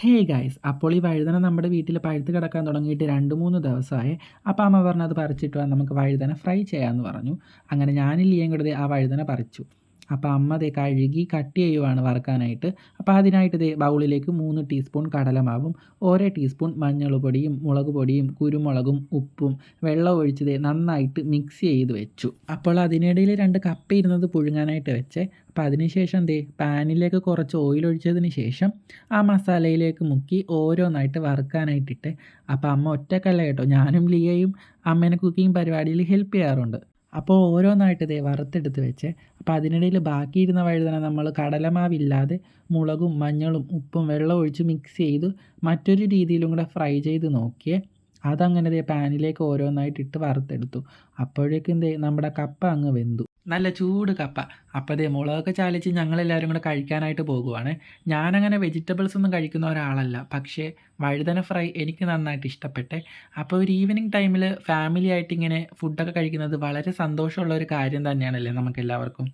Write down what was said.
Hey guys, അപ്പോൾ ഈ വഴുതന നമ്മുടെ വീട്ടിൽ പഴുത്ത് കിടക്കാൻ തുടങ്ങിയിട്ട് 2-3 ദിവസമായി. അപ്പോൾ അമ്മ പറഞ്ഞു അത് പറിച്ചിട്ട് വാ, നമുക്ക് വഴുതന ഫ്രൈ ചെയ്യാമെന്ന് പറഞ്ഞു. അങ്ങനെ ഞാനും ലിയയും കൂടെ ആ വഴുതന പറിച്ചു. അപ്പോൾ അമ്മ ദേ കഴുകി കട്ട് ചെയ്യുവാണ് വറുക്കാനായിട്ട്. അപ്പോൾ അതിനായിട്ട് ദേ ബൗളിലേക്ക് 3 ടീസ്പൂൺ കടലമാവും, ഓരോ ടീസ്പൂൺ മഞ്ഞൾപ്പൊടിയും മുളക് പൊടിയും കുരുമുളകും ഉപ്പും വെള്ളം ഒഴിച്ച് ദേ നന്നായിട്ട് മിക്സ് ചെയ്ത് വെച്ചു. അപ്പോൾ അതിനിടയിൽ 2 കപ്പ ഇരുന്നത് പുഴുങ്ങാനായിട്ട് വെച്ചേ. അപ്പോൾ അതിനുശേഷം ദേ പാനിലേക്ക് കുറച്ച് ഓയിൽ ഒഴിച്ചതിന് ശേഷം ആ മസാലയിലേക്ക് മുക്കി ഓരോന്നായിട്ട് വറുക്കാനായിട്ടിട്ട്. അപ്പോൾ അമ്മ ഒറ്റക്കല്ല കേട്ടോ, ഞാനും ലിയയും അമ്മേനെ കുക്കിംഗ് പരിപാടിയിൽ ഹെൽപ്പ് ചെയ്യാറുണ്ട്. അപ്പോൾ ഓരോന്നായിട്ട് ദേ വറുത്തെടുത്ത് വെച്ച്. അപ്പോൾ അതിനിടയിൽ ബാക്കിയിരുന്ന വഴുതന നമ്മൾ കടലമാവില്ലാതെ മുളകും മഞ്ഞളും ഉപ്പും വെള്ളം ഒഴിച്ച് മിക്സ് ചെയ്ത് മറ്റൊരു രീതിയിലും കൂടെ ഫ്രൈ ചെയ്ത് നോക്കിയേ. അതങ്ങനെ ദേ പാനിലേക്ക് ഓരോന്നായിട്ട് ഇട്ട് വറുത്തെടുത്തു. അപ്പോഴേക്കും ദേ നമ്മുടെ കപ്പ അങ്ങ് വെന്തു. നല്ല ചൂട് കപ്പ. അപ്പോൾ ദേ മുളകൊക്കെ ചാലിച്ച് ഞങ്ങളെല്ലാവരും കൂടെ കഴിക്കാനായിട്ട് പോകുവാണ്. ഞാനങ്ങനെ വെജിറ്റബിൾസ് ഒന്നും കഴിക്കുന്ന ഒരാളല്ല, പക്ഷേ വഴുതന ഫ്രൈ എനിക്ക് നന്നായിട്ട് ഇഷ്ടപ്പെട്ടെ. അപ്പോൾ ഒരു ഈവനിങ് ടൈമിൽ ഫാമിലി ആയിട്ട് ഇങ്ങനെ ഫുഡൊക്കെ കഴിക്കുന്നത് വളരെ സന്തോഷമുള്ള ഒരു കാര്യം തന്നെയാണല്ലേ നമുക്കെല്ലാവർക്കും.